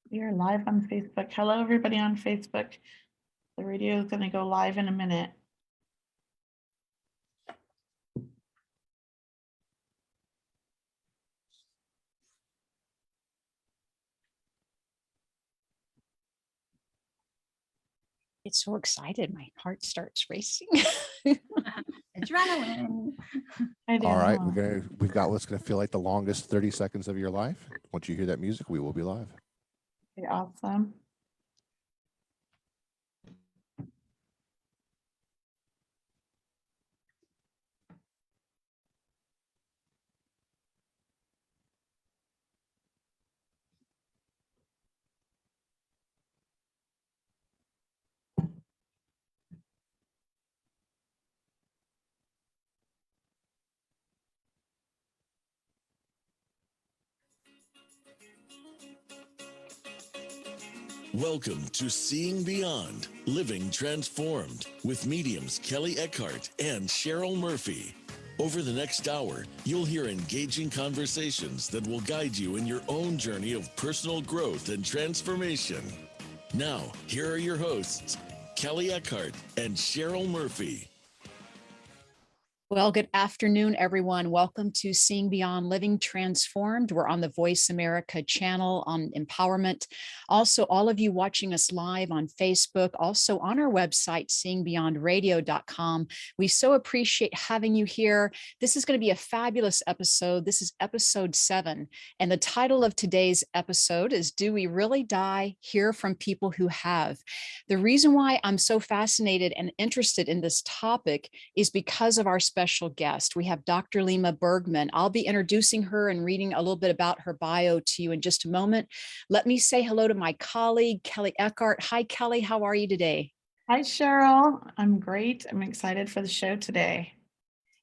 We are live on Facebook. Hello, everybody on Facebook. The radio is going to go live in a minute. Get so excited, my heart starts racing. Adrenaline. All right, we've got what's going to feel like the longest 30 seconds of your life. Once you hear that music, we will be live. Okay, awesome. Welcome to Seeing Beyond, Living Transformed with mediums Kelley Eckhardt and Cheryl Murphy. Over the next hour, you'll hear engaging conversations that will guide you in your own journey of personal growth and transformation. Now, here are your hosts, Kelley Eckhardt and Cheryl Murphy. Well, good afternoon, everyone. Welcome to Seeing Beyond, Living Transformed. We're on the Voice America channel on empowerment. Also, all of you watching us live on Facebook, also on our website, seeingbeyondradio.com. We so appreciate having you here. This is going to be a fabulous episode. This is episode 7. And the title of today's episode is Do We Really Die? Hear from People Who Have. The reason why I'm so fascinated and interested in this topic is because of our special guest. We have Dr. Lima Bergman. I'll be introducing her and reading a little bit about her bio to you in just a moment. Let me say hello to my colleague, Kelley Eckhardt. Hi, Kelley. How are you today? Hi, Cheryl. I'm great. I'm excited for the show today.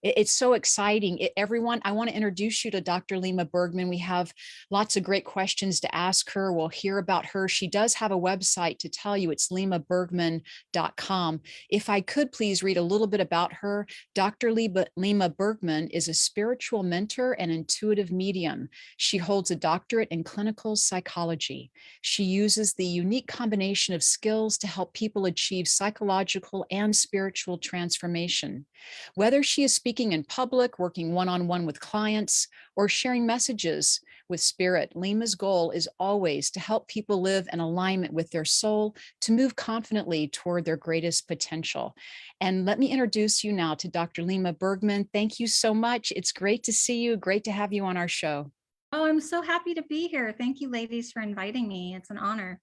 It's so exciting. Everyone, I want to introduce you to Dr. Lima Bergman. We have lots of great questions to ask her. We'll hear about her. She does have a website to tell you. It's limabergman.com. If I could please read a little bit about her. Dr. Lima Bergman is a spiritual mentor and intuitive medium. She holds a doctorate in clinical psychology. She uses the unique combination of skills to help people achieve psychological and spiritual transformation. Whether she is speaking in public, working one-on-one with clients, or sharing messages with spirit, Lima's goal is always to help people live in alignment with their soul, to move confidently toward their greatest potential. And let me introduce you now to Dr. Lima Bergman. Thank you so much. It's great to see you. Great to have you on our show. Oh, I'm so happy to be here. Thank you, ladies, for inviting me. It's an honor.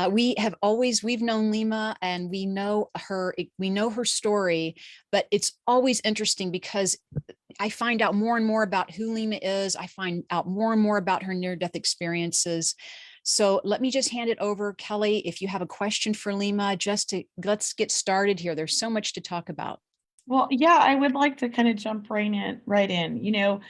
We've known Lima and we know her story, but it's always interesting because I find out more and more about who Lima is. I find out more and more about her near-death experiences. So let me just hand it over, Kelley. If you have a question for Lima, let's get started here. There's so much to talk about. Well, yeah, I would like to kind of jump right in.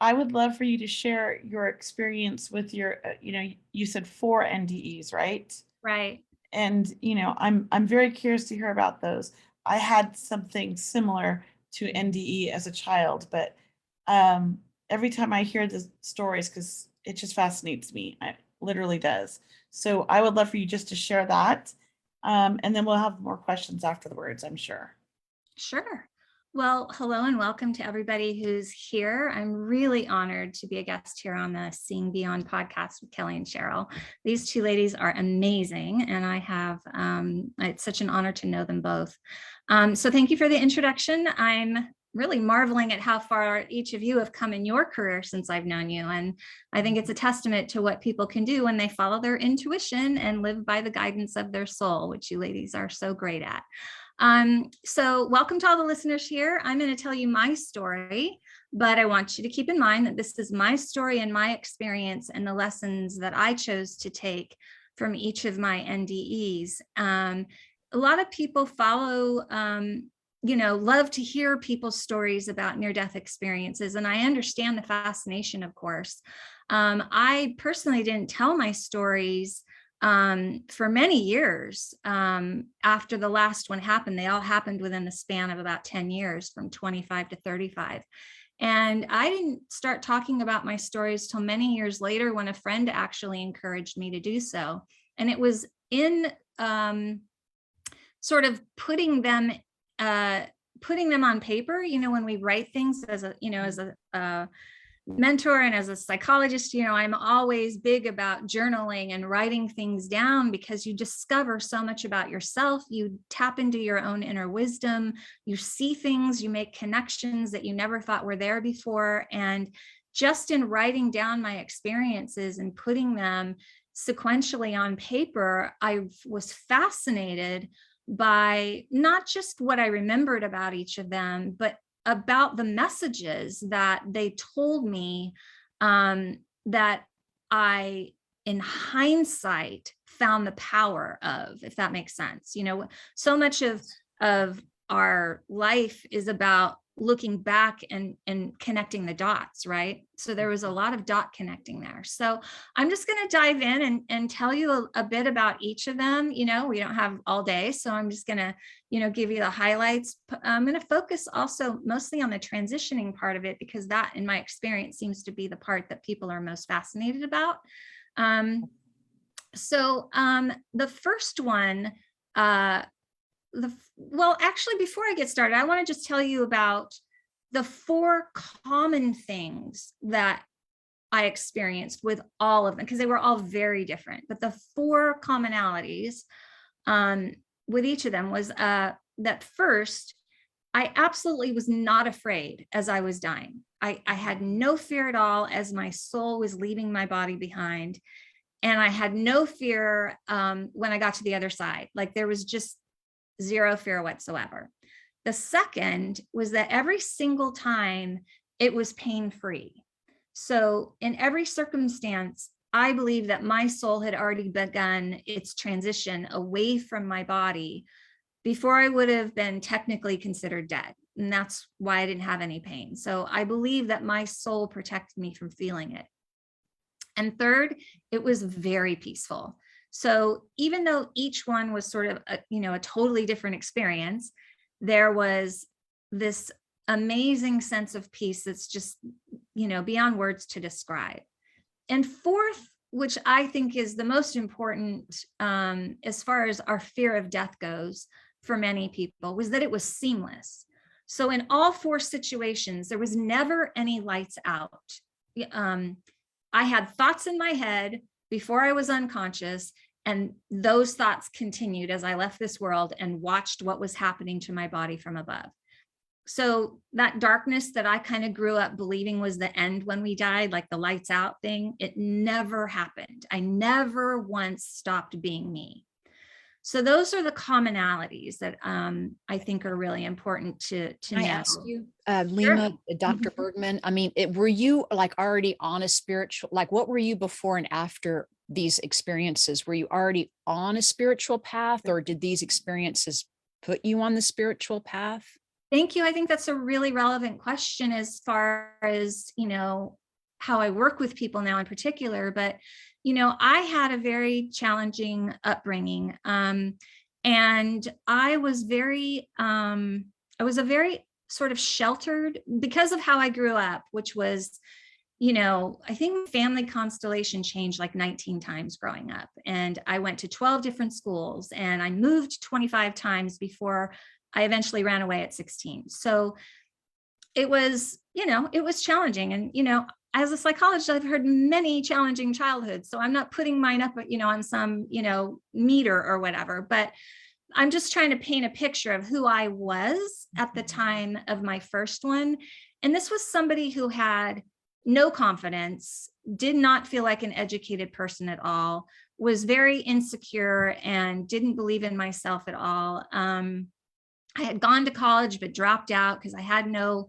I would love for you to share your experience with your, you said 4 NDEs, right? Right. And, I'm very curious to hear about those. I had something similar to NDE as a child, but every time I hear the stories, because it just fascinates me, it literally does. So I would love for you just to share that. And then we'll have more questions afterwards, I'm sure. Sure. Well, hello and welcome to everybody who's here. I'm really honored to be a guest here on the Seeing Beyond podcast with Kelley and Cheryl. These two ladies are amazing, and I have, it's such an honor to know them both. So thank you for the introduction. I'm really marveling at how far each of you have come in your career since I've known you. And I think it's a testament to what people can do when they follow their intuition and live by the guidance of their soul, which you ladies are so great at. So welcome to all the listeners here. I'm going to tell you my story, but I want you to keep in mind that this is my story and my experience and the lessons that I chose to take from each of my NDEs. A lot of people follow, love to hear people's stories about near-death experiences. And I understand the fascination, of course. I personally didn't tell my stories for many years after the last one happened. They all happened within the span of about 10 years, from 25 to 35. And I didn't start talking about my stories till many years later, when a friend actually encouraged me to do so. And it was in sort of putting them on paper, when we write things as a mentor and as a psychologist, I'm always big about journaling and writing things down, because you discover so much about yourself. You tap into your own inner wisdom, you see things, you make connections that you never thought were there before. And just in writing down my experiences and putting them sequentially on paper, I was fascinated by not just what I remembered about each of them, but about the messages that they told me, that I, in hindsight, found the power of, if that makes sense. So much of our life is about looking back and connecting the dots, right? So there was a lot of dot connecting there. So I'm just going to dive in and tell you a bit about each of them. We don't have all day, so I'm just going to, give you the highlights. I'm going to focus also mostly on the transitioning part of it, because that, in my experience, seems to be the part that people are most fascinated about. So the first one, actually, before I get started, I want to just tell you about the 4 common things that I experienced with all of them, because they were all very different. But the 4 commonalities with each of them was that first, I absolutely was not afraid as I was dying. I had no fear at all as my soul was leaving my body behind. And I had no fear when I got to the other side. Like, there was just zero fear whatsoever. The second was that every single time it was pain-free. So in every circumstance, I believe that my soul had already begun its transition away from my body before I would have been technically considered dead. And that's why I didn't have any pain. So I believe that my soul protected me from feeling it. And third, it was very peaceful. So even though each one was sort of a totally different experience, there was this amazing sense of peace that's just, beyond words to describe. And fourth, which I think is the most important as far as our fear of death goes for many people, was that it was seamless. So in all 4 situations, there was never any lights out. I had thoughts in my head before I was unconscious, and those thoughts continued as I left this world and watched what was happening to my body from above. So that darkness that I kind of grew up believing was the end when we died, like the lights out thing, it never happened. I never once stopped being me. So those are the commonalities that I think are really important to know. Can I ask you, Lima, Dr. Bergman, I mean, were you like already on a spiritual, like what were you before and after these experiences? Were you already on a spiritual path, or did these experiences put you on the spiritual path? Thank you. I think that's a really relevant question as far as, how I work with people now in particular. But, I had a very challenging upbringing. And I was a very sort of sheltered, because of how I grew up, which was, I think family constellation changed like 19 times growing up. And I went to 12 different schools, and I moved 25 times before I eventually ran away at 16. So it was, it was challenging. And, as a psychologist, I've heard many challenging childhoods. So I'm not putting mine up, on some, meter or whatever, but I'm just trying to paint a picture of who I was at the time of my first one. And this was somebody who had no confidence, did not feel like an educated person at all, was very insecure, and didn't believe in myself at all. I had gone to college, but dropped out because I had no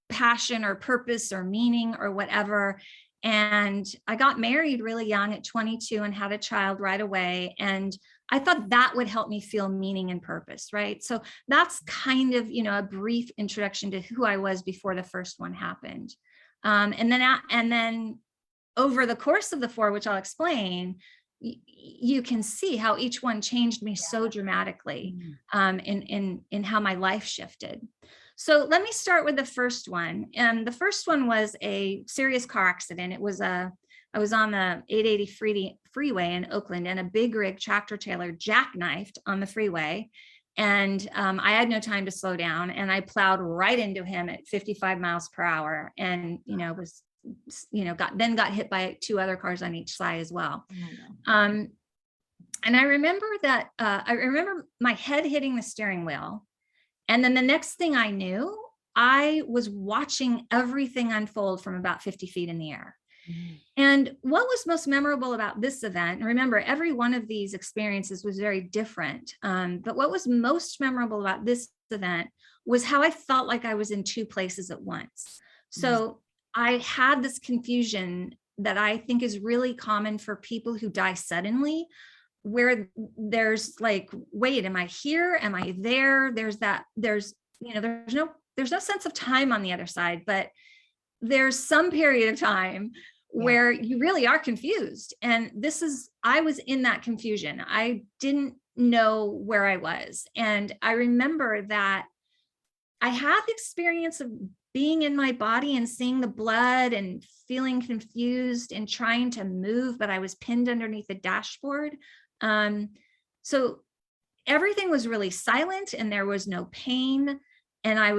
passion or purpose or meaning or whatever. And I got married really young at 22 and had a child right away. And I thought that would help me feel meaning and purpose, right? So that's kind of, a brief introduction to who I was before the first one happened. And then over the course of the 4, which I'll explain, you can see how each one changed me so dramatically in how my life shifted. So let me start with the first one. And the first one was a serious car accident. I was on the 880 freeway in Oakland, and a big rig tractor trailer jackknifed on the freeway. And I had no time to slow down, and I plowed right into him at 55 miles per hour. And, got hit by 2 other cars on each side as well. And I remember that, I remember my head hitting the steering wheel. And then the next thing I knew, I was watching everything unfold from about 50 feet in the air. And what was most memorable about this event, and remember, every one of these experiences was very different. But what was most memorable about this event was how I felt like I was in 2 places at once. So I had this confusion that I think is really common for people who die suddenly, where there's like, wait, am I here? Am I there? There's no sense of time on the other side, but there's some period of time where you really are confused. And I was in that confusion. I didn't know where I was. And I remember that I had the experience of being in my body and seeing the blood and feeling confused and trying to move, but I was pinned underneath the dashboard. So everything was really silent and there was no pain. And I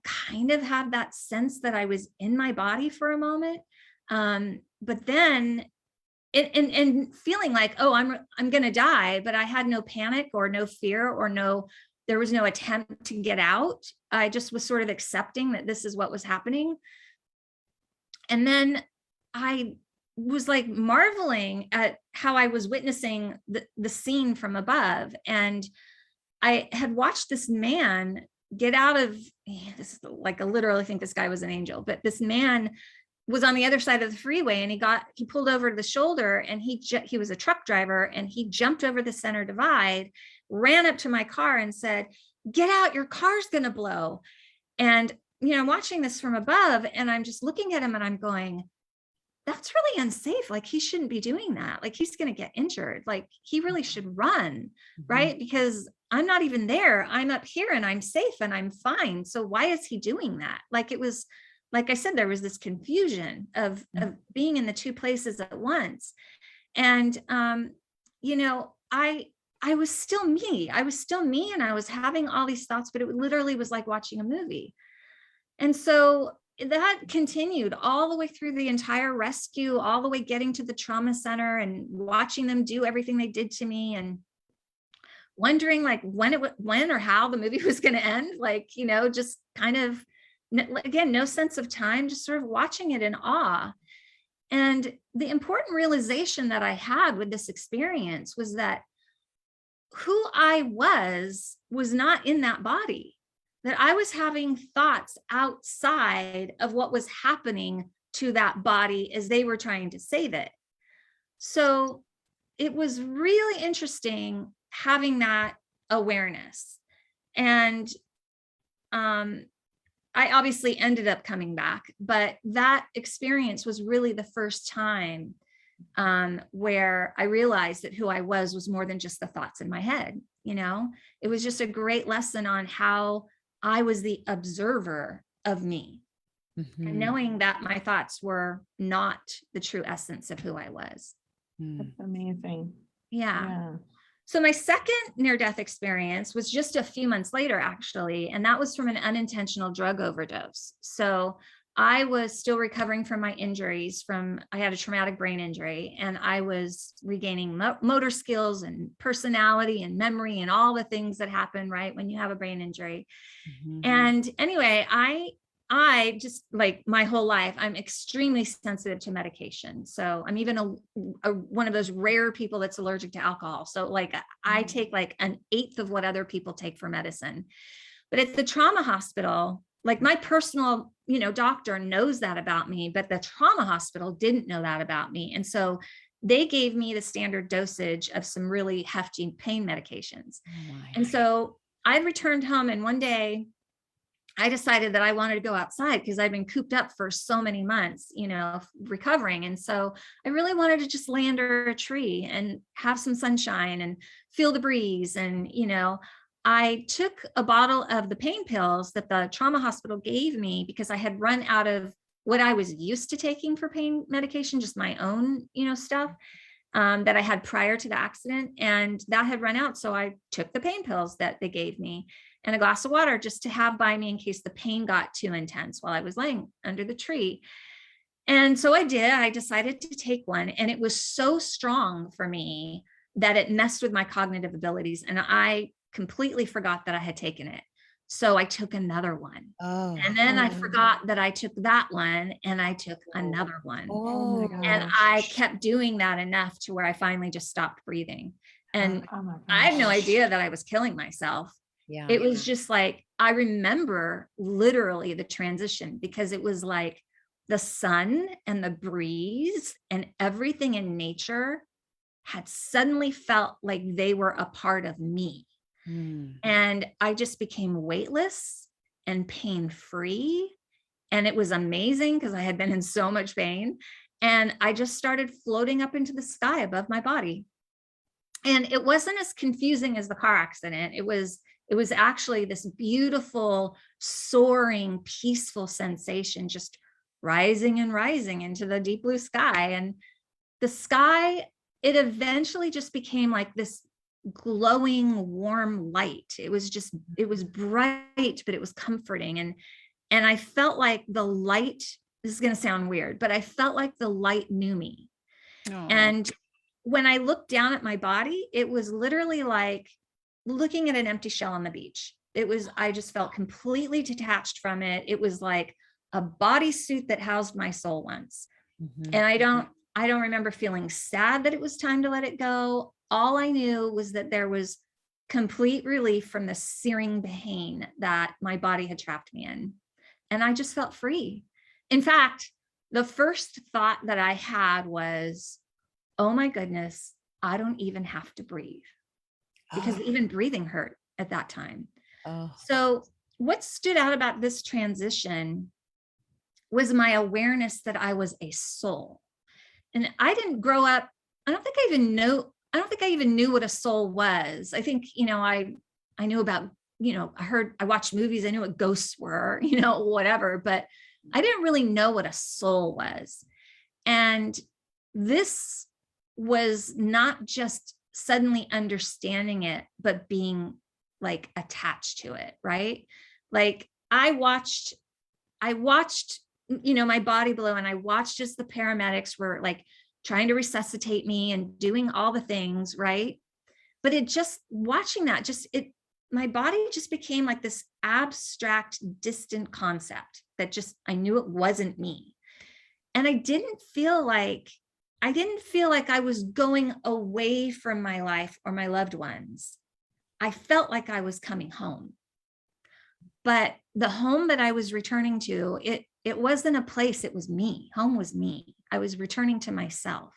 kind of had that sense that I was in my body for a moment. But then and feeling like, oh, I'm going to die, but I had no panic or no fear or there was no attempt to get out. I just was sort of accepting that this is what was happening. And then I was like marveling at how I was witnessing the scene from above. And I had watched this man get out of this, like, I literally think this guy was an angel, but this man was on the other side of the freeway, and he pulled over to the shoulder, and he was a truck driver, and he jumped over the center divide, ran up to my car and said, "Get out, your car's going to blow." And, I'm watching this from above, and I'm just looking at him and I'm going, that's really unsafe. Like, he shouldn't be doing that. Like, he's going to get injured. Like, he really should run, right? Because I'm not even there. I'm up here and I'm safe and I'm fine. So why is he doing that? Like, it was, like I said, there was this confusion of being in the 2 places at once. And, I was still me. I was still me, and I was having all these thoughts, but it literally was like watching a movie. And so that continued all the way through the entire rescue, all the way getting to the trauma center and watching them do everything they did to me, and wondering like when or how the movie was going to end. Like, just kind of, again, no sense of time, just sort of watching it in awe. And the important realization that I had with this experience was that who I was not in that body, that I was having thoughts outside of what was happening to that body as they were trying to save it. So it was really interesting having that awareness. And I obviously ended up coming back, but that experience was really the first time where I realized that who I was more than just the thoughts in my head. It was just a great lesson on how I was the observer of me, and knowing that my thoughts were not the true essence of who I was. That's amazing. Yeah. So my second near-death experience was just a few months later, actually, and that was from an unintentional drug overdose. So I was still recovering from my injuries. I had a traumatic brain injury, and I was regaining motor skills and personality and memory and all the things that happen, right, when you have a brain injury. And anyway, I just, like, my whole life, I'm extremely sensitive to medication. So I'm even one of those rare people that's allergic to alcohol. So like I take like 1/8 of what other people take for medicine. But at the trauma hospital, like, my personal, doctor knows that about me, but the trauma hospital didn't know that about me. And so they gave me the standard dosage of some really hefty pain medications. And so I returned home, and one day I decided that I wanted to go outside because I'd been cooped up for so many months, recovering. And so I really wanted to just lay under a tree and have some sunshine and feel the breeze. And, I took a bottle of the pain pills that the trauma hospital gave me because I had run out of what I was used to taking for pain medication, just my own, stuff that I had prior to the accident. And that had run out. So I took the pain pills that they gave me and a glass of water just to have by me in case the pain got too intense while I was laying under the tree. And so I did. I decided to take one, and it was so strong for me that it messed with my cognitive abilities. And I completely forgot that I had taken it. So I took another one. Oh. And then I forgot that I took that one, and I took another one. Oh my And gosh. I kept doing that enough to where I finally just stopped breathing. And Oh my I had no gosh. idea that I was killing myself. Yeah. It was just like, I remember literally the transition, because it was like the sun and the breeze and everything in nature had suddenly felt like they were a part of me. And I just became weightless and pain-free. And it was amazing because I had been in so much pain. And I just started floating up into the sky above my body. And it wasn't as confusing as the car accident. It was actually this beautiful, soaring, peaceful sensation, just rising and rising into the deep blue sky. And the sky, it eventually just became like this glowing, warm light. It was bright, but it was comforting. And I felt like the light, this is going to sound weird, but I felt like the light knew me. Oh. And when I looked down at my body, it was literally like looking at an empty shell on the beach. I just felt completely detached from it. It was like a bodysuit that housed my soul once. And I don't remember feeling sad that it was time to let it go. All I knew was that there was complete relief from the searing pain that my body had trapped me in. And I just felt free. In fact, the first thought that I had was, oh my goodness, I don't even have to breathe, because even breathing hurt at that time. So what stood out about this transition was my awareness that I was a soul. And I didn't grow up, I don't think I even knew what a soul was. I think, I knew about, I watched movies, I knew what ghosts were, whatever, but I didn't really know what a soul was. And this was not just suddenly understanding it, but being like attached to it, right? Like I watched, my body below, and I watched as the paramedics were like trying to resuscitate me and doing all the things, right? But watching that, my body just became like this abstract, distant concept that I knew it wasn't me. And I didn't feel like I was going away from my life or my loved ones. I felt like I was coming home. But the home that I was returning to, it wasn't a place, it was me. Home was me. I was returning to myself.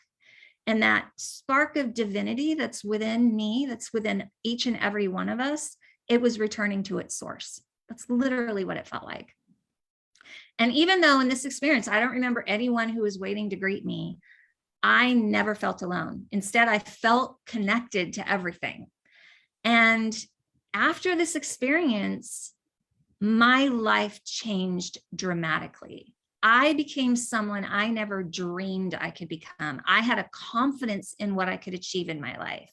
And that spark of divinity that's within me, that's within each and every one of us, it was returning to its source. That's literally what it felt like. And even though in this experience, I don't remember anyone who was waiting to greet me, I never felt alone. Instead, I felt connected to everything. And after this experience, my life changed dramatically. I became someone I never dreamed I could become. I had a confidence in what I could achieve in my life.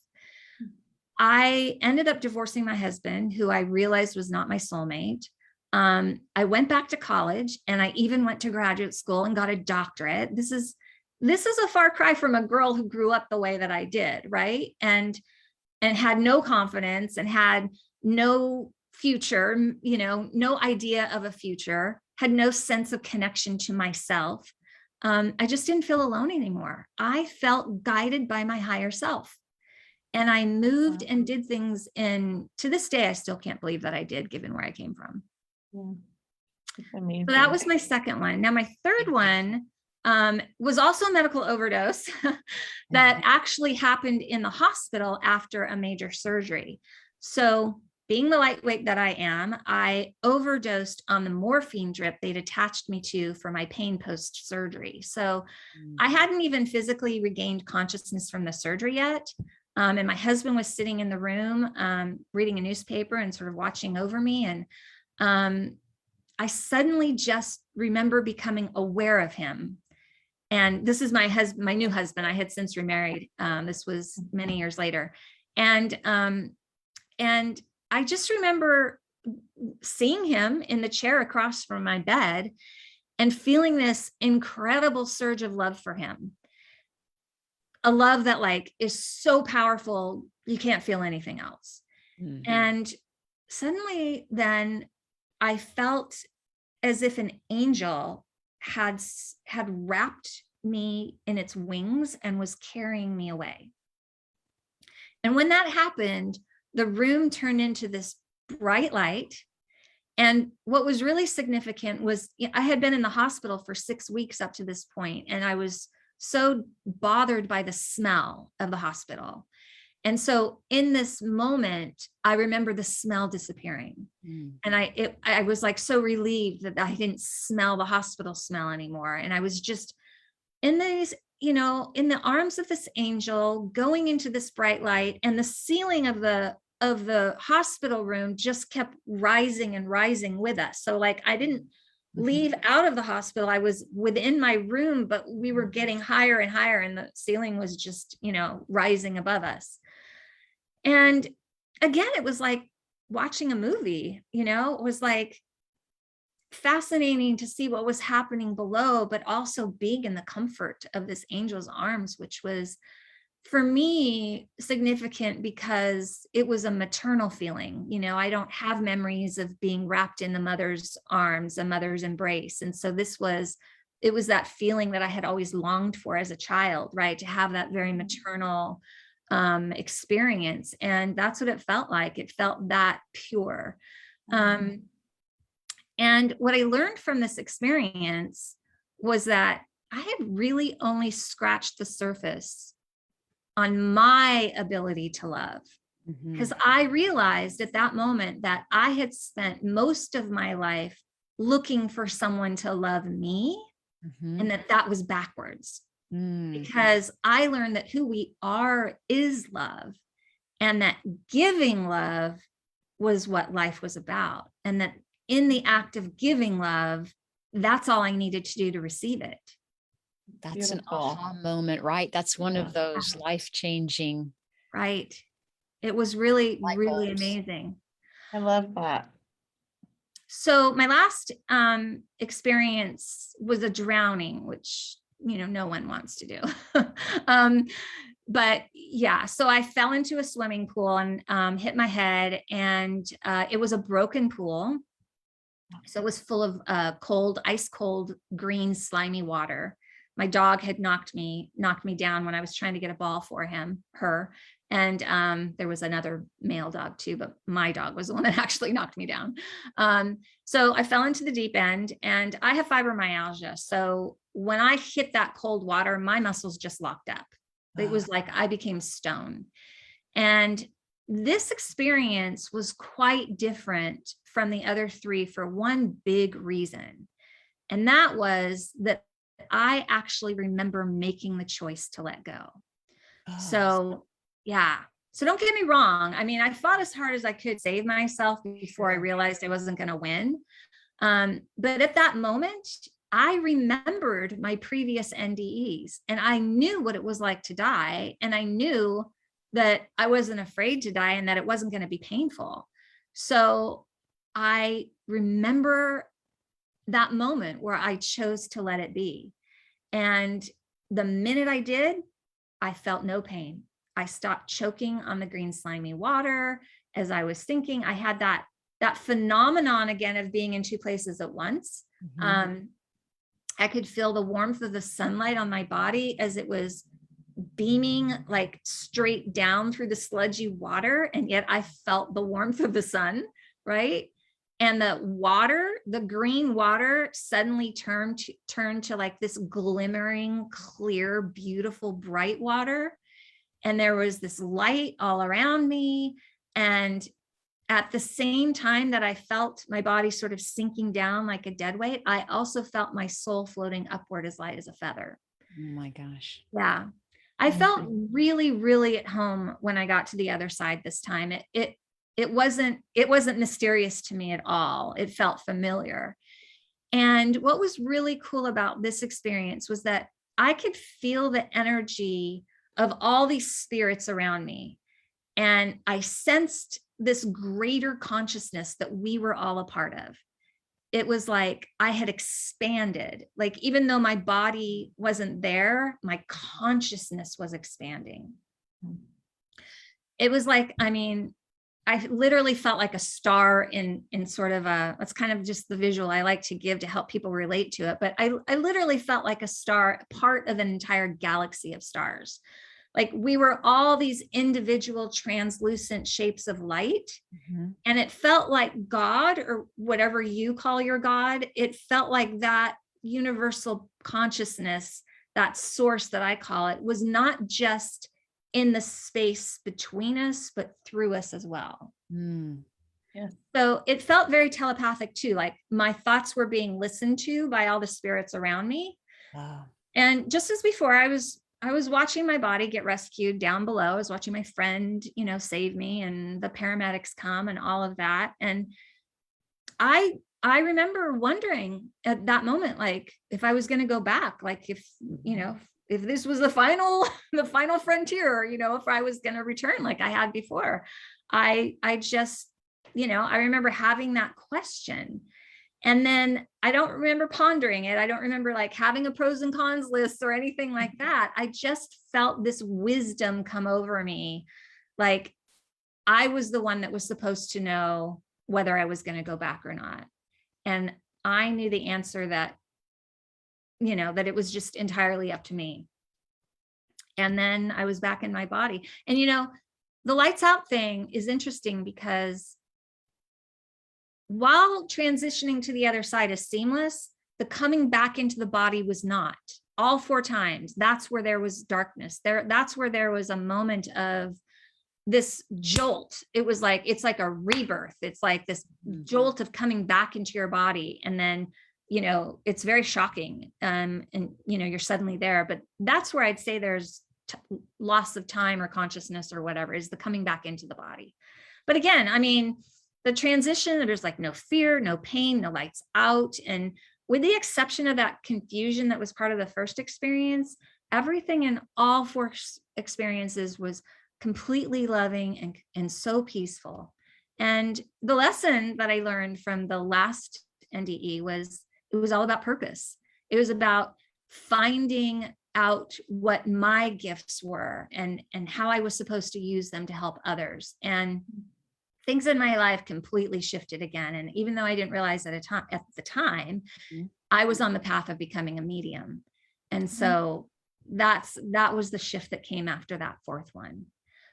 I ended up divorcing my husband, who I realized was not my soulmate. I went back to college, and I even went to graduate school and got a doctorate. This is a far cry from a girl who grew up the way that I did, right? And had no confidence and had no future, no idea of a future, had no sense of connection to myself. I just didn't feel alone anymore. I felt guided by my higher self. And I moved and did things to this day, I still can't believe that I did, given where I came from. Yeah. Amazing. So that was my second one. Now my third one was also a medical overdose that actually happened in the hospital after a major surgery. So being the lightweight that I am, I overdosed on the morphine drip they'd attached me to for my pain post-surgery. So I hadn't even physically regained consciousness from the surgery yet, And my husband was sitting in the room, reading a newspaper and sort of watching over me. And I suddenly just remember becoming aware of him. And this is my husband, my new husband. I had since remarried. This was many years later. And I just remember seeing him in the chair across from my bed and feeling this incredible surge of love for him. A love that like is so powerful, you can't feel anything else. Mm-hmm. And suddenly then I felt as if an angel had wrapped me in its wings and was carrying me away. And when that happened, the room turned into this bright light. And what was really significant was I had been in the hospital for 6 weeks up to this point, and I was so bothered by the smell of the hospital. And so in this moment, I remember the smell disappearing. And I was like so relieved that I didn't smell the hospital smell anymore. And I was just in these, in the arms of this angel, going into this bright light, and the ceiling of the hospital room just kept rising and rising with us. So like I didn't leave out of the hospital. I was within my room, but we were getting higher and higher, and the ceiling was just, rising above us. And again, it was like watching a movie, it was like fascinating to see what was happening below, but also being in the comfort of this angel's arms, which was for me significant because it was a maternal feeling. I don't have memories of being wrapped in the mother's arms, a mother's embrace. And so it was that feeling that I had always longed for as a child, right? To have that very maternal experience. And that's what it felt like. It felt that pure. And what I learned from this experience was that I had really only scratched the surface on my ability to love. Because I realized at that moment that I had spent most of my life looking for someone to love me, and that was backwards. Because I learned that who we are is love, and that giving love was what life was about. And that in the act of giving love, that's all I needed to do to receive it. That's Beautiful. an aha moment, right? That's one of those life-changing. Right. It was really, light really bulbs. amazing. I love that. So my last experience was a drowning, which, no one wants to do. But yeah, so I fell into a swimming pool and hit my head, and it was a broken pool. So it was full of ice cold, green, slimy water. My dog had knocked me down when I was trying to get a ball for her. And there was another male dog too, but my dog was the one that actually knocked me down. So I fell into the deep end, and I have fibromyalgia. So when I hit that cold water, my muscles just locked up. It was like I became stone. And this experience was quite different from the other three for one big reason. And that was that I actually remember making the choice to let go. So yeah. So don't get me wrong. I mean, I fought as hard as I could save myself before I realized I wasn't going to win. But at that moment, I remembered my previous NDEs, and I knew what it was like to die. And I knew that I wasn't afraid to die and that it wasn't going to be painful. So I remember that moment where I chose to let it be. And the minute I did, I felt no pain. I stopped choking on the green slimy water. As I was thinking, I had that phenomenon again of being in two places at once. I could feel the warmth of the sunlight on my body as it was beaming like straight down through the sludgy water. And yet I felt the warmth of the sun, right? And the water, the green water suddenly turned to like this glimmering, clear, beautiful, bright water. And there was this light all around me. And at the same time that I felt my body sort of sinking down like a dead weight, I also felt my soul floating upward as light as a feather. Oh my gosh. Yeah. I felt really, really at home when I got to the other side this time. It wasn't mysterious to me at all. It felt familiar. And what was really cool about this experience was that I could feel the energy of all these spirits around me. And I sensed this greater consciousness that we were all a part of. It was like I had expanded. Like, even though my body wasn't there, my consciousness was expanding. It was like, I mean, I literally felt like a star in sort of a, that's kind of just the visual I like to give to help people relate to it. But I literally felt like a star, part of an entire galaxy of stars. Like, we were all these individual translucent shapes of light. Mm-hmm. And it felt like God, or whatever you call your God, it felt like that universal consciousness, that source that I call it, was not just in the space between us, but through us as well. Mm. Yeah. So it felt very telepathic too. Like, my thoughts were being listened to by all the spirits around me. Wow. And just as before, I was watching my body get rescued down below. I was watching my friend, save me, and the paramedics come and all of that. And I remember wondering at that moment, like, if I was going to go back, like, if this was the final frontier, if I was going to return like I had before. I just, I remember having that question. And then I don't remember pondering it. I don't remember like having a pros and cons list or anything like that. I just felt this wisdom come over me. Like, I was the one that was supposed to know whether I was going to go back or not. And I knew the answer, that, that it was just entirely up to me. And then I was back in my body. And, the lights out thing is interesting, because while transitioning to the other side is seamless, the coming back into the body was not. All 4 times, that's where there was darkness. That's where there was a moment of this jolt. It was like, it's like a rebirth. It's like this jolt of coming back into your body. And then, it's very shocking. And, you're suddenly there. But that's where I'd say there's loss of time or consciousness or whatever, is the coming back into the body. But again, I mean, the transition, there's like no fear, no pain, no lights out. And with the exception of that confusion that was part of the first experience, everything in all 4 experiences was completely loving and so peaceful. And the lesson that I learned from the last NDE was, it was all about purpose. It was about finding out what my gifts were and how I was supposed to use them to help others. And things in my life completely shifted again. And even though I didn't realize at the time, I was on the path of becoming a medium. And so that was the shift that came after that 4th one.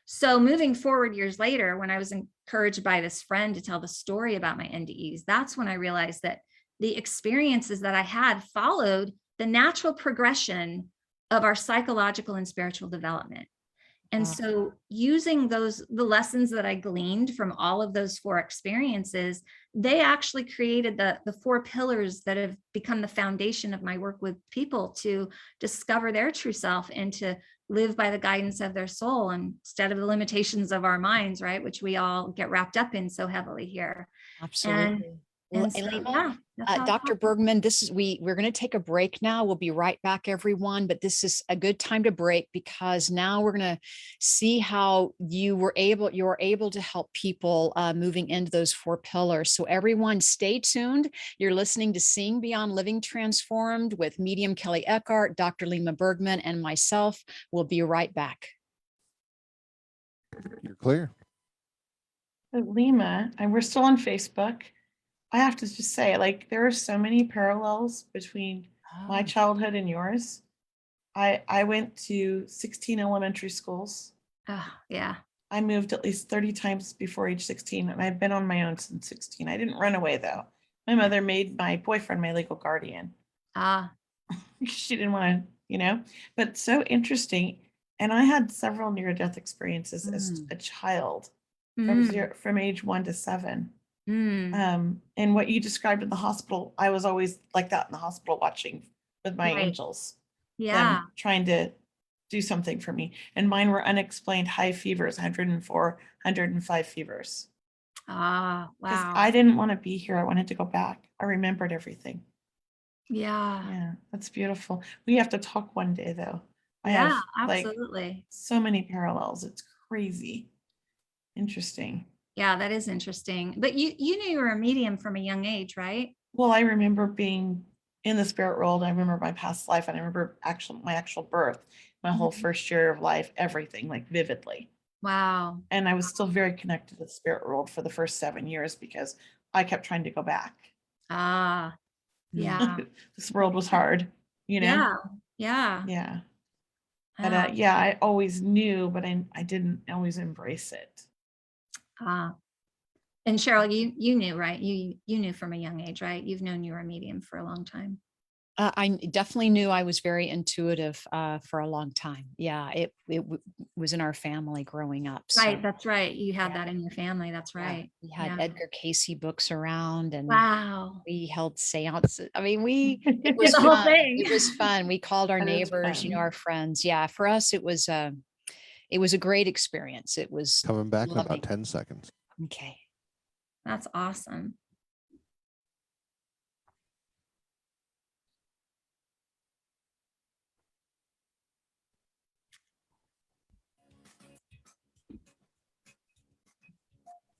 So moving forward years later, when I was encouraged by this friend to tell the story about my NDEs, that's when I realized that the experiences that I had followed the natural progression of our psychological and spiritual development. And so using the lessons that I gleaned from all of those 4 experiences, they actually created the 4 pillars that have become the foundation of my work with people to discover their true self and to live by the guidance of their soul instead of the limitations of our minds, right? Which we all get wrapped up in so heavily here. Absolutely. And so, Lima, yeah, that's how it Dr. happened. Bergman, we're going to take a break now. We'll be right back, everyone. But this is a good time to break, because now we're going to see how you're able to help people moving into those 4 pillars. So everyone, stay tuned. You're listening to Seeing Beyond Living Transformed with medium Kelley Eckhardt, Dr. Lima Bergman, and myself. We'll be right back. You're clear. Lima, and we're still on Facebook. I have to just say, like, there are so many parallels between my childhood and yours. I went to 16 elementary schools. Oh, yeah. I moved at least 30 times before age 16, and I've been on my own since 16. I didn't run away, though. My mother made my boyfriend my legal guardian. She didn't want to, but so interesting. And I had several near-death experiences as a child from age 1 to 7. And what you described in the hospital, I was always like that in the hospital, watching with my angels. Yeah. Them trying to do something for me. And mine were unexplained high fevers, 104, 105 fevers. Ah, Because wow. I didn't want to be here. I wanted to go back. I remembered everything. Yeah. Yeah, that's beautiful. We have to talk one day though. I Yeah, have like absolutely. so many parallels. It's crazy. Interesting. Yeah, that is interesting. But you knew you were a medium from a young age, right? Well, I remember being in the spirit world. I remember my past life, and I remember my actual birth, my whole Mhm. first year of life, everything like vividly. Wow. And I was still very connected to the spirit world for the first 7 years because I kept trying to go back. Ah, yeah. This world was hard, you know? Yeah. Yeah. Yeah. But Oh, yeah, I always knew, but I didn't always embrace it. ah. And Cheryl, you knew, right? You knew from a young age, right? You've known you were a medium for a long time. I definitely knew I was very intuitive for a long time. Yeah, was in our family growing up. Right, So that's right. You had yeah, that in your family. That's yeah, right. we had Yeah. Edgar Casey books around, and Wow. we held seances. I mean, it was The whole fun. thing. It was fun. We called our That is neighbors, fun. our friends. Yeah, for us, it was a great experience. It was Coming back in loving. about 10 seconds. Okay. That's awesome.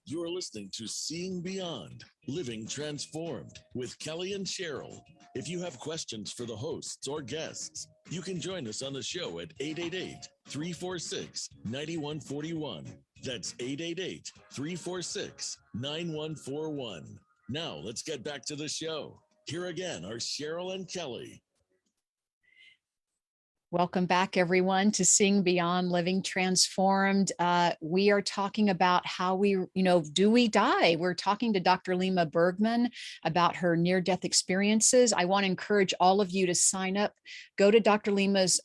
You're listening to Seeing Beyond, Living Transformed with Kelley and Cheryl. If you have questions for the hosts or guests, you can join us on the show at 888-346-9141. That's 888-346-9141. Now let's get back to the show. Here again are Cheryl and Kelley. Welcome back, everyone, to Seeing Beyond, Living Transformed. We are talking about how do we die? We're talking to Dr. Lima Bergman about her near-death experiences. I want to encourage all of you to sign up. Go to Dr. Lima's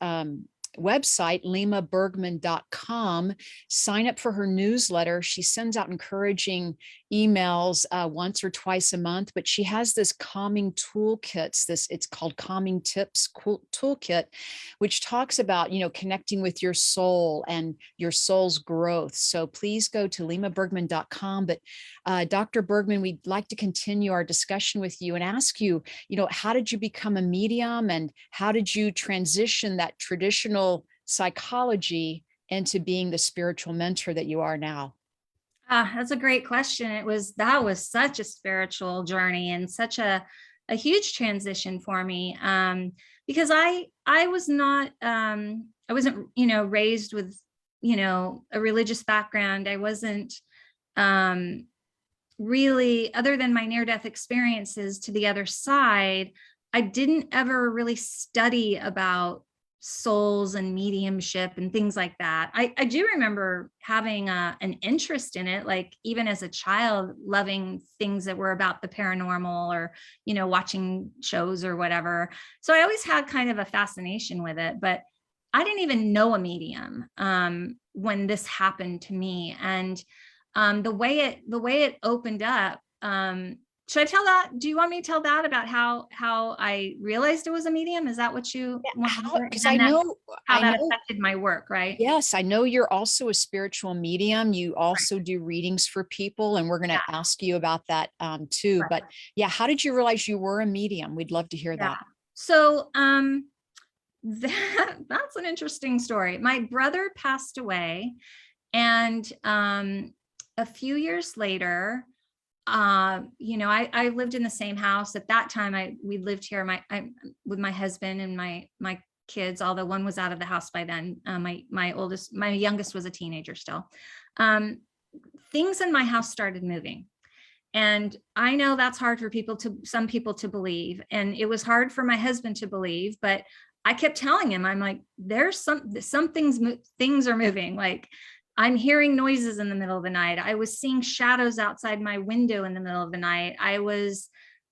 website, limabergman.com. Sign up for her newsletter. She sends out encouraging emails once or twice a month, but she has this calming toolkits. It's called Calming Tips Toolkit, which talks about, connecting with your soul and your soul's growth. So please go to limabergman.com. But Dr. Bergman, we'd like to continue our discussion with you and ask you, how did you become a medium, and how did you transition that traditional psychology into being the spiritual mentor that you are now? That's a great question. That was such a spiritual journey and such a huge transition for me. Because I was not, I wasn't, raised with, a religious background. I wasn't, really, other than my near-death experiences to the other side, I didn't ever really study about souls and mediumship and things like that. I do remember having an interest in it, like even as a child, loving things that were about the paranormal or, watching shows or whatever. So I always had kind of a fascination with it, but I didn't even know a medium when this happened to me. And the way it opened up, should I tell that? Do you want me to tell that about how I realized it was a medium? Is that what you want to hear? Because And I that- know, how that affected my work, right? yes, I know you're also a spiritual medium. You also do readings for people, and we're going to ask you about that too. Right. But yeah, how did you realize you were a medium? We'd love to hear that. So that's an interesting story. My brother passed away, and a few years later, I lived in the same house at that time. We lived here, with my husband and my kids, although one was out of the house by then. My youngest was a teenager still. Things in my house started moving. And I know that's hard for some people to believe. And it was hard for my husband to believe, but I kept telling him, I'm like, there's some things are moving. Like, I'm hearing noises in the middle of the night. I was seeing shadows outside my window in the middle of the night.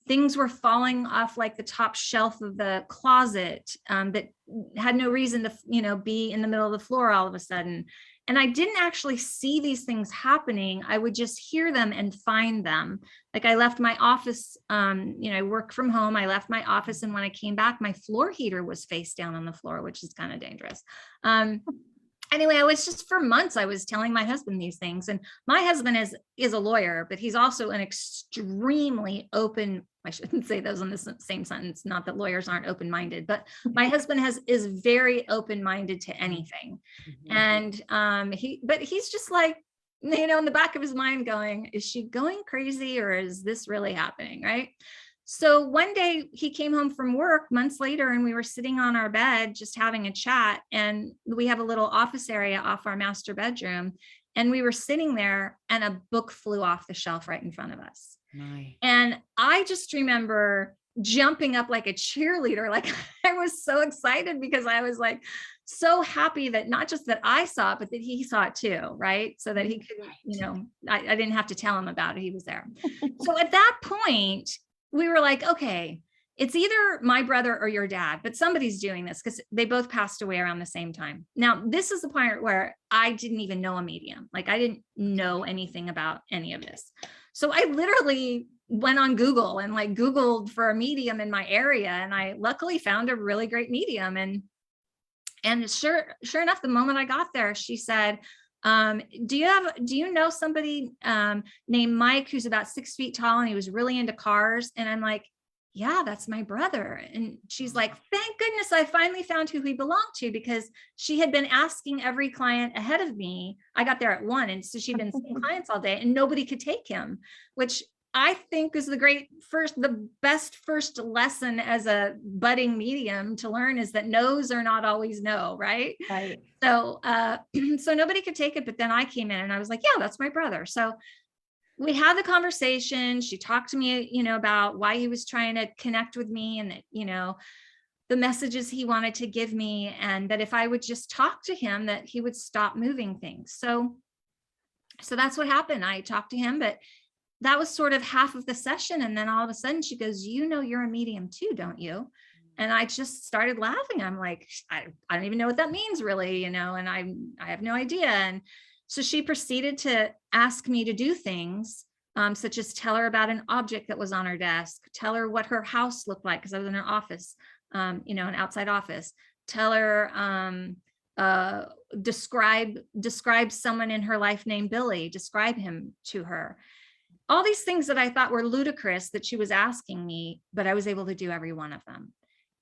Things were falling off like the top shelf of the closet that had no reason to, be in the middle of the floor all of a sudden. And I didn't actually see these things happening. I would just hear them and find them. Like I left my office, I work from home. I left my office. And when I came back, my floor heater was face down on the floor, which is kind of dangerous. Anyway, I was just for months, I was telling my husband these things. And my husband is a lawyer, but he's also an extremely open, I shouldn't say those in the same sentence, not that lawyers aren't open-minded, but my husband is very open-minded to anything. And he's just like, in the back of his mind going, is she going crazy or is this really happening? Right. So one day he came home from work months later and we were sitting on our bed, just having a chat. And we have a little office area off our master bedroom. And we were sitting there and a book flew off the shelf right in front of us. My. And I just remember jumping up like a cheerleader. Like I was so excited because I was like, so happy that not just that I saw it, but that he saw it too. Right. So that he could, I didn't have to tell him about it. He was there. So at that point, we were like, okay, it's either my brother or your dad, but somebody's doing this because they both passed away around the same time. Now, this is the point where I didn't even know a medium. Like I didn't know anything about any of this. So I literally went on Google and like Googled for a medium in my area. And I luckily found a really great medium. And sure enough, the moment I got there, she said, do you know somebody named Mike who's about 6 feet tall and he was really into cars? And I'm like, yeah, that's my brother. And she's like, thank goodness I finally found who he belonged to, because she had been asking every client ahead of me. I got there at 1. And so she'd been seeing clients all day and nobody could take him, which I think is the best first lesson as a budding medium to learn is that no's are not always no, right? Right. So, so nobody could take it, but then I came in and I was like, yeah, that's my brother. So we had the conversation. She talked to me, about why he was trying to connect with me and that, the messages he wanted to give me, and that if I would just talk to him, that he would stop moving things. So that's what happened. I talked to him, but that was sort of half of the session. And then all of a sudden she goes, you're a medium too, don't you? And I just started laughing. I'm like, I don't even know what that means really, and I have no idea. And so she proceeded to ask me to do things, such as tell her about an object that was on her desk, tell her what her house looked like, because I was in her office, an outside office, tell her, describe someone in her life named Billy, describe him to her. All these things that I thought were ludicrous that she was asking me, but I was able to do every one of them.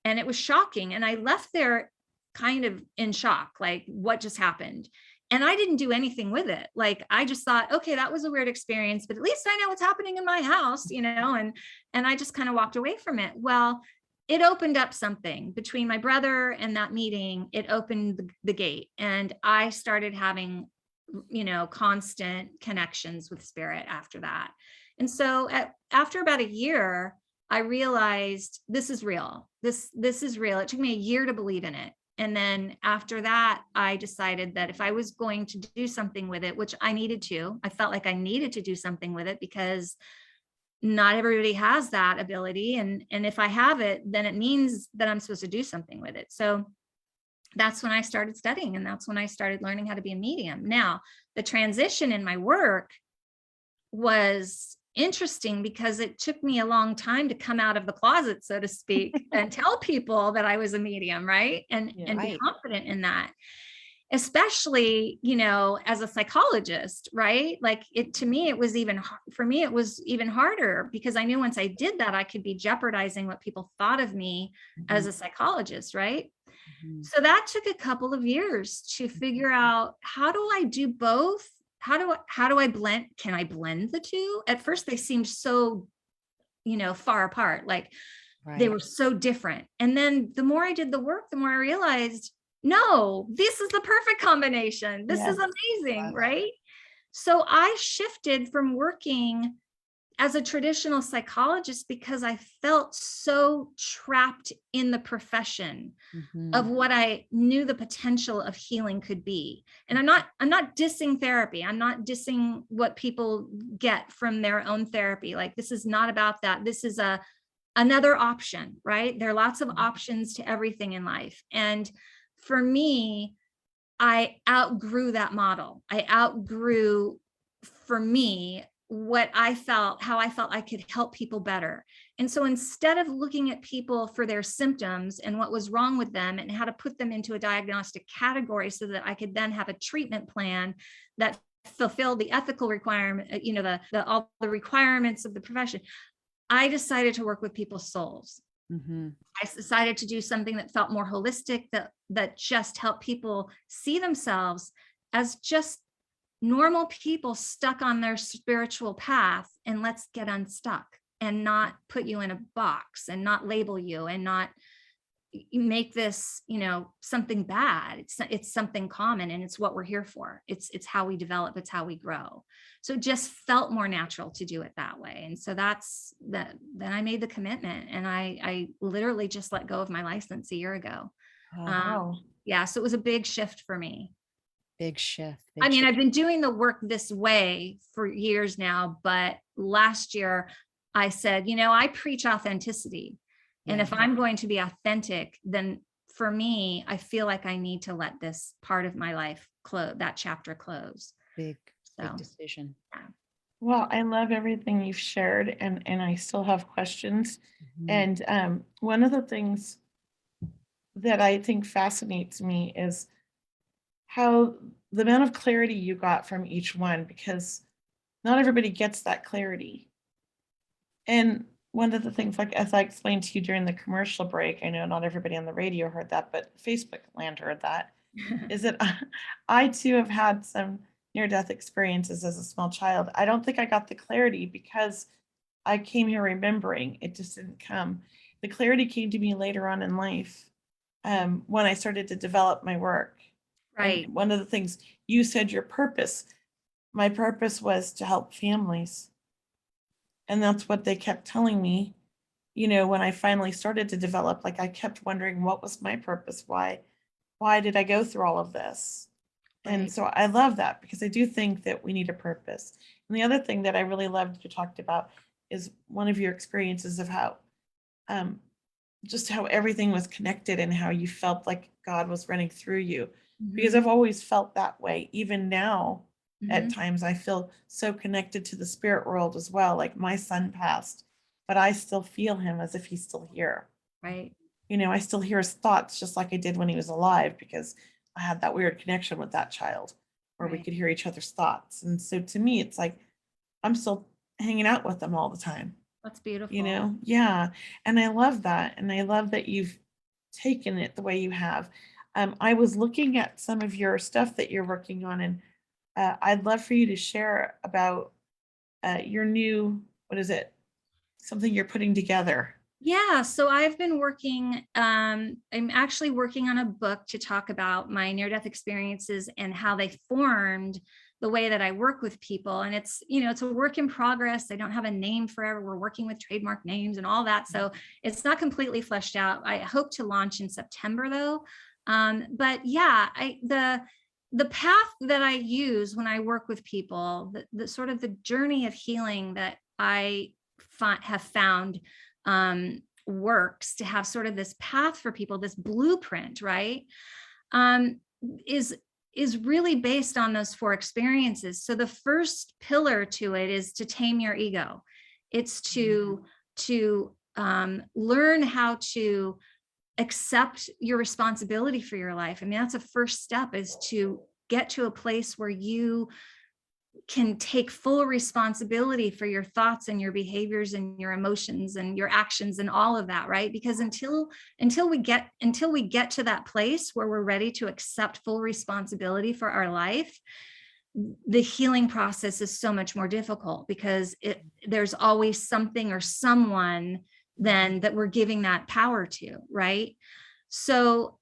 And it was shocking. And I left there kind of in shock, like what just happened? And I didn't do anything with it. Like, I just thought, okay, that was a weird experience, but at least I know what's happening in my house, and I just kind of walked away from it. Well, it opened up something between my brother and that meeting. It opened the gate and I started having constant connections with spirit after that. And so after about a year, I realized this is real. This is real. It took me a year to believe in it. And then after that, I decided that if I was going to do something with it, which I needed to, I felt like I needed to do something with it because not everybody has that ability. And if I have it, then it means that I'm supposed to do something with it. So that's when I started studying, and that's when I started learning how to be a medium. Now, the transition in my work was interesting because it took me a long time to come out of the closet, so to speak, and tell people that I was a medium, right? And be confident in that, especially, as a psychologist, right? Like for me, it was even harder because I knew once I did that, I could be jeopardizing what people thought of me as a psychologist, right? So that took a couple of years to figure out, how do I do both? How do I blend? Can I blend the two? At first they seemed so, far apart, like they were so different. And then the more I did the work, the more I realized, no, this is the perfect combination. This is amazing, right? So I shifted from working as a traditional psychologist because I felt so trapped in the profession of what I knew the potential of healing could be. And I'm not dissing therapy. I'm not dissing what people get from their own therapy. Like, this is not about that. This is another option, right? There are lots of options to everything in life. And for me, I outgrew that model. I outgrew, for me, how I felt I could help people better. And so instead of looking at people for their symptoms and what was wrong with them and how to put them into a diagnostic category so that I could then have a treatment plan that fulfilled the ethical requirement, all the requirements of the profession, I decided to work with people's souls. Mm-hmm. I decided to do something that felt more holistic, that just helped people see themselves as just normal people stuck on their spiritual path, and let's get unstuck and not put you in a box and not label you and not make this, something bad. It's something common, and it's what we're here for. It's how we develop, it's how we grow. So it just felt more natural to do it that way. And so that's that. Then I made the commitment, and I literally just let go of my license a year ago. Wow. Yeah. So it was a big shift for me. Big shift. I mean, I've been doing the work this way for years now, but last year I said, I preach authenticity. And if I'm going to be authentic, then for me, I feel like I need to let this part of my life close, that chapter close. Big So, decision. yeah. Well, I love everything you've shared, and I still have questions. Mhm. And one of the things that I think fascinates me is how the amount of clarity you got from each one, because not everybody gets that clarity. And one of the things, like as I explained to you during the commercial break, I know not everybody on the radio heard that, but Facebook land heard that, is that I too have had some near-death experiences as a small child. I don't think I got the clarity because I came here remembering. It just didn't come. The clarity came to me later on in life, when I started to develop my work. Right. And one of the things you said, your purpose, my purpose was to help families. And that's what they kept telling me, when I finally started to develop, like I kept wondering, what was my purpose? Why did I go through all of this? And Right. so I love that, because I do think that we need a purpose. And the other thing that I really loved you talked about is one of your experiences of how, just how everything was connected and how you felt like God was running through you. Because I've always felt that way. Even now, at Mhm. times, I feel so connected to the spirit world as well. Like my son passed, but I still feel him as if he's still here. Right. I still hear his thoughts just like I did when he was alive, because I had that weird connection with that child where we Right. could hear each other's thoughts. And so to me, it's like I'm still hanging out with them all the time. That's beautiful. Yeah. And I love that. And I love that you've taken it the way you have. I was looking at some of your stuff that you're working on, and I'd love for you to share about your new, what is it? Something you're putting together. Yeah, so I've been working, I'm actually working on a book to talk about my near-death experiences and how they formed the way that I work with people. And it's a work in progress. I don't have a name for it. We're working with trademark names and all that. So it's not completely fleshed out. I hope to launch in September though. But yeah, the path that I use when I work with people, the sort of the journey of healing that I have found works to have sort of this path for people, this blueprint, right? Is really based on those 4 experiences. So the first pillar to it is to tame your ego. It's to learn how to accept your responsibility for your life. I mean, that's a first step, is to get to a place where you can take full responsibility for your thoughts and your behaviors and your emotions and your actions and all of that, right? Because until we get to that place where we're ready to accept full responsibility for our life, the healing process is so much more difficult, because there's always something or someone then that we're giving that power to, right? So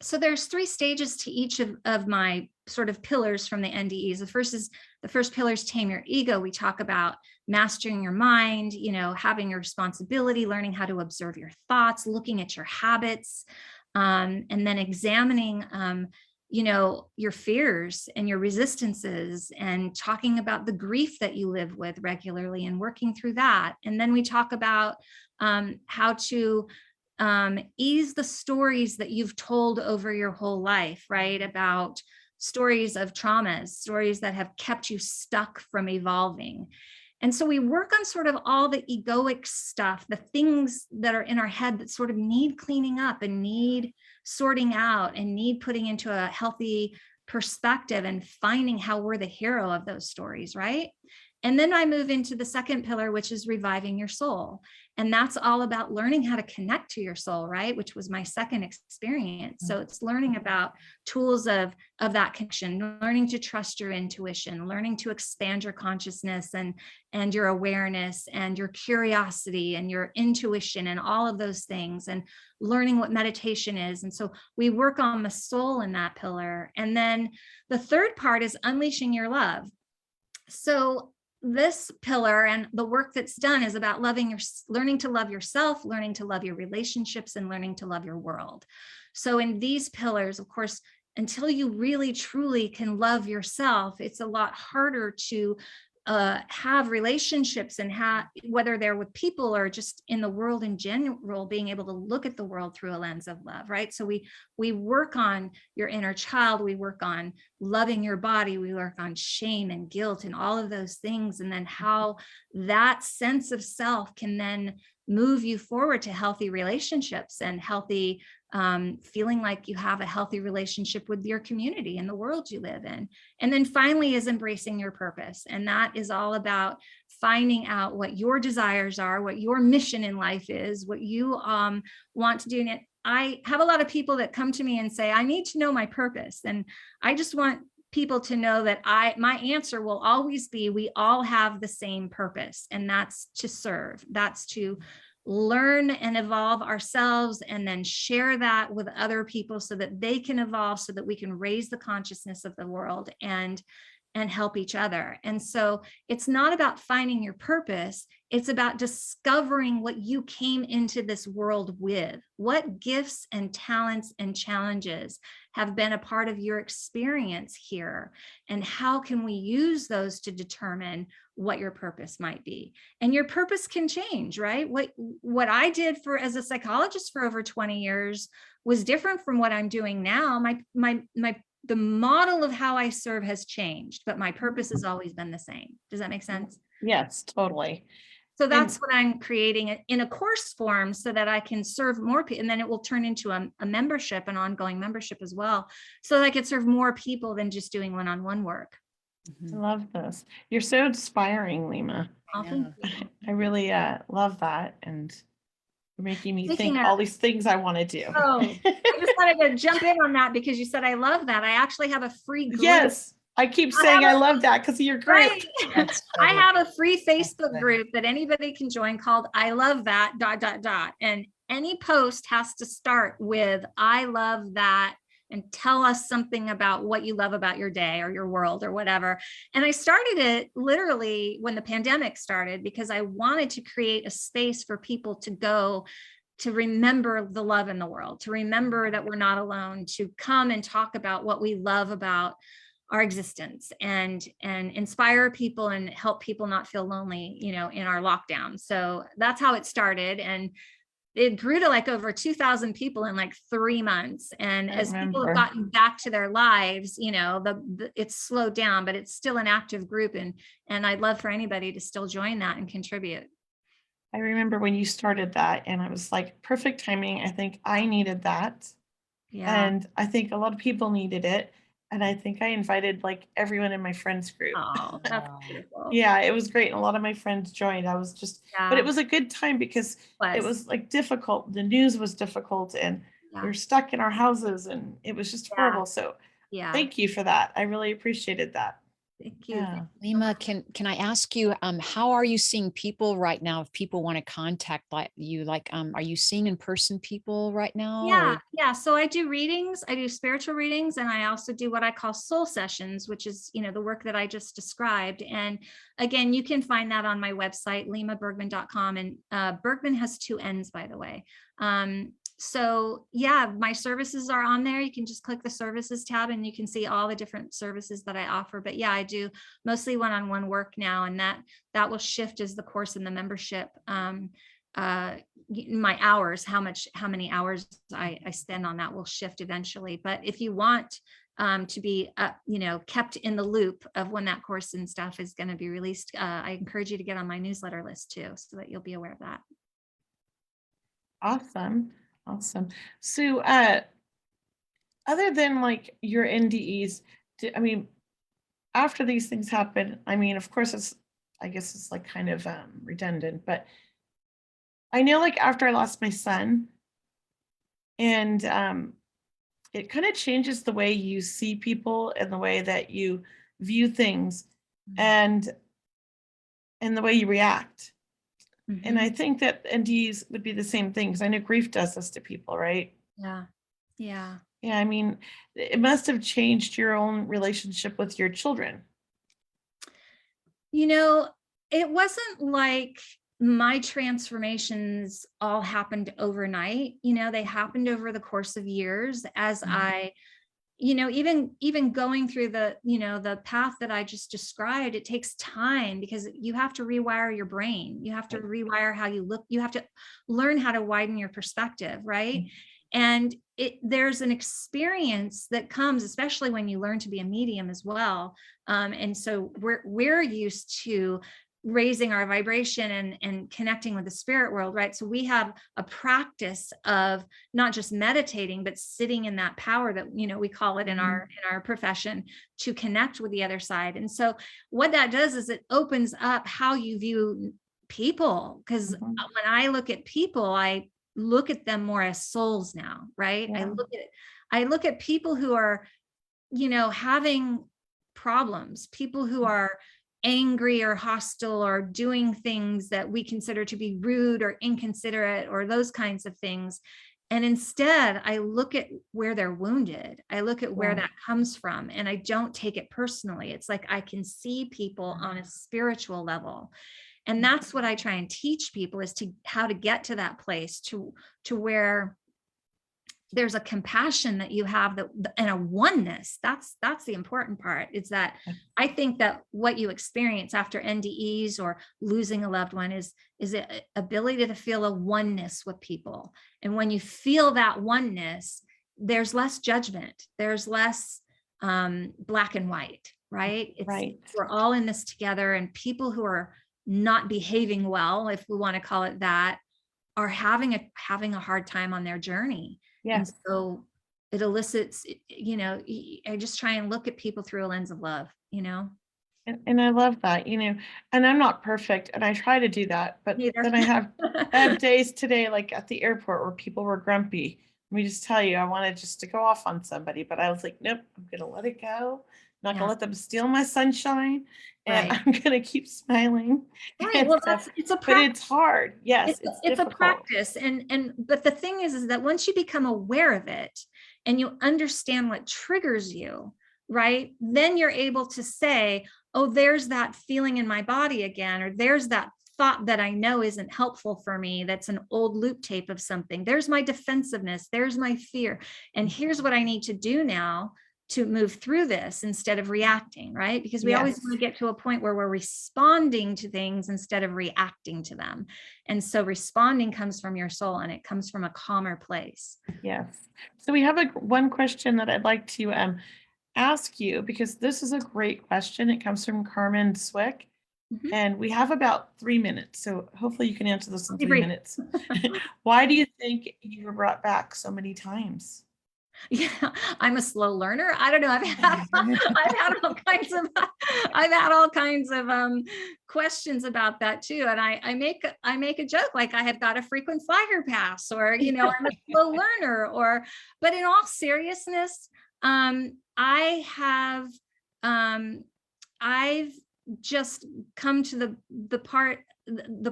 so there's 3 stages to each of my sort of pillars from the NDEs. The first pillar is tame your ego. We talk about mastering your mind, having your responsibility, learning how to observe your thoughts, looking at your habits, and then examining, your fears and your resistances, and talking about the grief that you live with regularly and working through that. And then we talk about how to ease the stories that you've told over your whole life, right? About stories of traumas, stories that have kept you stuck from evolving. And so we work on sort of all the egoic stuff, the things that are in our head that sort of need cleaning up and need sorting out and need putting into a healthy perspective and finding how we're the hero of those stories, right? And then I move into the second pillar, which is reviving your soul. And that's all about learning how to connect to your soul, right? Which was my second experience. So it's learning about tools of that connection, learning to trust your intuition, learning to expand your consciousness and your awareness and your curiosity and your intuition and all of those things, and learning what meditation is. And so we work on the soul in that pillar. And then the third part is unleashing your love. So this pillar and the work that's done is about learning to love yourself, learning to love your relationships, and learning to love your world. So in these pillars, of course, until you really truly can love yourself, it's a lot harder to have relationships and whether they're with people or just in the world in general, being able to look at the world through a lens of love, right? So we work on your inner child, we work on loving your body, we work on shame and guilt and all of those things, and then how that sense of self can then move you forward to healthy relationships and healthy feeling like you have a healthy relationship with your community and the world you live in. And then finally is embracing your purpose. And that is all about finding out what your desires are, what your mission in life is, what you want to do. And I have a lot of people that come to me and say, I need to know my purpose. And I just want people to know that my answer will always be, we all have the same purpose, and that's to serve. That's to learn and evolve ourselves and then share that with other people so that they can evolve, so that we can raise the consciousness of the world and help each other. And so it's not about finding your purpose. It's about discovering what you came into this world with. What gifts and talents and challenges have been a part of your experience here? And how can we use those to determine what your purpose might be? And your purpose can change, right? What I did as a psychologist for over 20 years was different from what I'm doing now. The model of how I serve has changed, but my purpose has always been the same. Does that make sense? Yes, totally. So that's what I'm creating in a course form so that I can serve more people. And then it will turn into a membership, an ongoing membership as well, so that I can serve more people than just doing one-on-one work. I love this. You're so inspiring, Lima. Oh, thank you. I really love that. And you're making me Speaking think of- all these things I want to do. Oh, I just wanted to jump in on that because you said, I love that. I actually have a free group. Yes. I keep saying I love that because of your group. Right. I have a free Facebook group that anybody can join called I love that ... And any post has to start with I love that and tell us something about what you love about your day or your world or whatever. And I started it literally when the pandemic started because I wanted to create a space for people to go to remember the love in the world, to remember that we're not alone, to come and talk about what we love about our existence and inspire people and help people not feel lonely, in our lockdown. So that's how it started. And it grew to like over 2,000 people in like 3 months. And as people have gotten back to their lives, it's slowed down, but it's still an active group. And I'd love for anybody to still join that and contribute. I remember when you started that and I was like, perfect timing. I think I needed that. Yeah. And I think a lot of people needed it. And I think I invited like everyone in my friends group. Oh, that's beautiful. Yeah, it was great. And a lot of my friends joined. I was just, but it was a good time because it was like difficult. The news was difficult and we were stuck in our houses and it was just horrible. So thank you for that. I really appreciated that. Thank you. Yeah. Lima, can I ask you, how are you seeing people right now? If people want to contact you, are you seeing in-person people right now? Yeah. So I do readings, I do spiritual readings, and I also do what I call soul sessions, which is, the work that I just described. And again, you can find that on my website, limabergman.com. And Bergman has 2 N's, by the way. So yeah, my services are on there. You can just click the services tab and you can see all the different services that I offer. But yeah, I do mostly one-on-one work now, and that will shift as the course and the membership my hours, how many hours I spend on that will shift eventually. But if you want to be, kept in the loop of when that course and stuff is going to be released, I encourage you to get on my newsletter list too, so that you'll be aware of that. Awesome. Awesome. So, other than like your NDEs, after these things happen, of course I guess it's like kind of redundant, but I know like after I lost my son, and it kind of changes the way you see people and the way that you view things, and the way you react. And I think that NDEs would be the same thing, because I know grief does this to people, right? Yeah. Yeah. Yeah, it must have changed your own relationship with your children. It wasn't like my transformations all happened overnight. They happened over the course of years as I, even going through the path that I just described. It takes time, because you have to rewire your brain. You have to rewire how you look. You have to learn how to widen your perspective, right? And there's an experience that comes, especially when you learn to be a medium as well. And so we're used to raising our vibration and connecting with the spirit world, right? So we have a practice of not just meditating, but sitting in that power that, we call it in our profession, to connect with the other side. And so what that does is it opens up how you view people. Because when I look at people, I look at them more as souls now, right? Yeah. I look at people who are, having problems, people who are angry or hostile or doing things that we consider to be rude or inconsiderate or those kinds of things. And instead, I look at where they're wounded. I look at where that comes from, and I don't take it personally. It's like I can see people on a spiritual level. And that's what I try and teach people, is how to get to that place to where there's a compassion that you have, and a oneness. That's the important part. Is that I think that what you experience after NDEs or losing a loved one is the ability to feel a oneness with people. And when you feel that oneness, there's less judgment. There's less black and white, right? We're all in this together, and people who are not behaving well, if we want to call it that, are having a hard time on their journey. Yes. And so it elicits, I just try and look at people through a lens of love, And I love that, and I'm not perfect, and I try to do that, but then I have days today, like at the airport, where people were grumpy. Let me just tell you, I wanted just to go off on somebody, but I was like, nope, I'm going to let it go. I'm not going to let them steal my sunshine, and I'm going to keep smiling. Right. Well, it's a practice. But it's hard. Yes, it's a practice. But the thing is that once you become aware of it and you understand what triggers you, right, then you're able to say, oh, there's that feeling in my body again, or there's that thought that I know isn't helpful for me. That's an old loop tape of something. There's my defensiveness. There's my fear. And here's what I need to do now to move through this instead of reacting, right? Because we always want to get to a point where we're responding to things instead of reacting to them. And so responding comes from your soul, and it comes from a calmer place. Yes. So we have one question that I'd like to ask you, because this is a great question. It comes from Carmen Swick. And we have about 3 minutes. So hopefully you can answer this in 3 minutes. Why do you think you were brought back so many times? Yeah, I'm a slow learner. I don't know. I've had all kinds of questions about that too. And I make a joke, like I have got a frequent flyer pass, or I'm a slow learner, but in all seriousness, I've just come to the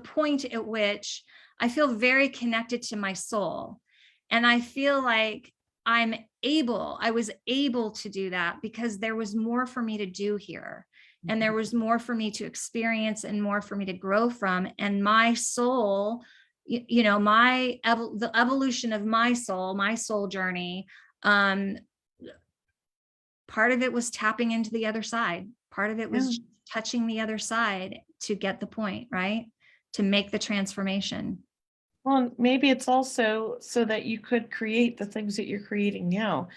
point at which I feel very connected to my soul. And I feel like I was able to do that because there was more for me to do here. And there was more for me to experience and more for me to grow from. And my soul, the evolution of my soul journey, part of it was tapping into the other side. Part of it was touching the other side to get the point, right? To make the transformation. Well, and maybe it's also so that you could create the things that you're creating now,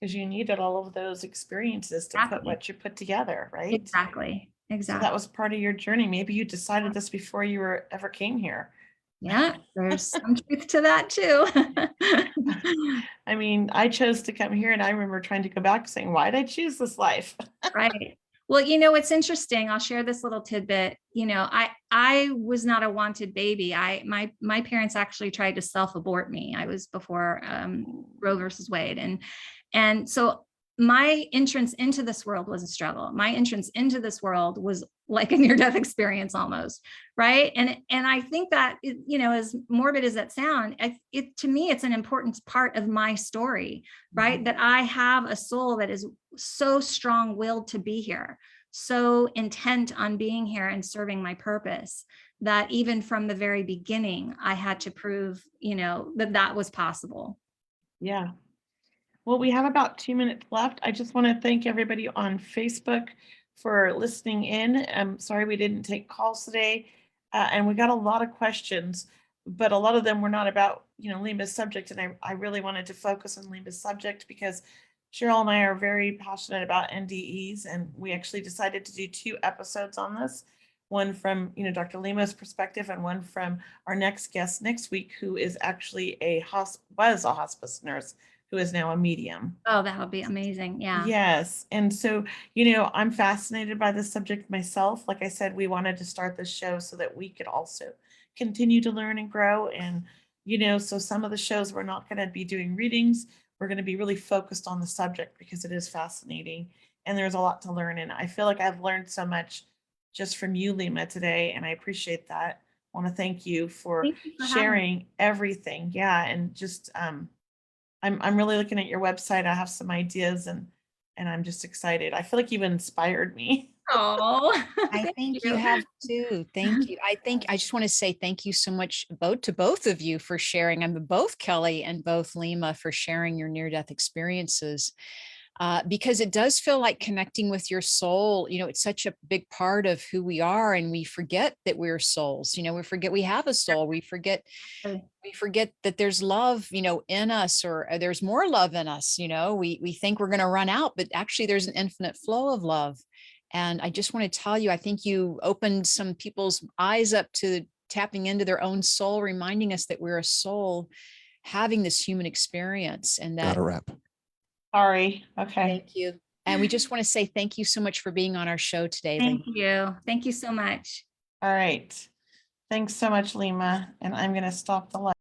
because you needed all of those experiences to put Exactly. what you put together, right? Exactly. So Exactly. that was part of your journey. Maybe you decided this before you ever came here. Yeah, there's some truth to that too. I mean, I chose to come here and I remember trying to go back saying, why did I choose this life? Right. Well, it's interesting. I'll share this little tidbit. I was not a wanted baby. My parents actually tried to self-abort me. I was before Roe versus Wade. And so my entrance into this world was a struggle. My entrance into this world was like a near-death experience almost, right? And I think that, as morbid as that sound, to me, it's an important part of my story, right? That I have a soul that is so strong-willed to be here, so intent on being here and serving my purpose, that even from the very beginning, I had to prove, that was possible. Yeah. Well, we have about 2 minutes left. I just want to thank everybody on Facebook for listening in. I'm sorry we didn't take calls today. And we got a lot of questions, but a lot of them were not about, Lima's subject. And I really wanted to focus on Lima's subject because Cheryl and I are very passionate about NDEs. And we actually decided to do 2 episodes on this. One from, Dr. Lima's perspective and one from our next guest next week, who is actually was a hospice nurse who is now a medium. Oh, that would be amazing. Yeah. Yes. And so, I'm fascinated by this subject myself. Like I said, we wanted to start this show so that we could also continue to learn and grow. And, so some of the shows we're not going to be doing readings. We're going to be really focused on the subject because it is fascinating and there's a lot to learn. And I feel like I've learned so much just from you, Lima, today. And I appreciate that. I want to thank you for Thank you for having me. sharing everything. Yeah. And just, I'm really looking at your website. I have some ideas and I'm just excited. I feel like you've inspired me. Oh, I think you have too. Thank you. I just want to say thank you so much to both of you for sharing. I'm both Kelly and both Lima for sharing your near-death experiences. Because it does feel like connecting with your soul. It's such a big part of who we are, and we forget that we're souls. We forget we have a soul. We forget that there's love, in us, or there's more love in us. We think we're going to run out, but actually there's an infinite flow of love. And I just want to tell you, I think you opened some people's eyes up to tapping into their own soul, reminding us that we're a soul having this human experience, and that. Gotta wrap. Sorry. Okay. Thank you. And we just want to say thank you so much for being on our show today. thank Lima. you. Thank you so much. All right. Thanks so much, Lima. And I'm going to stop the live.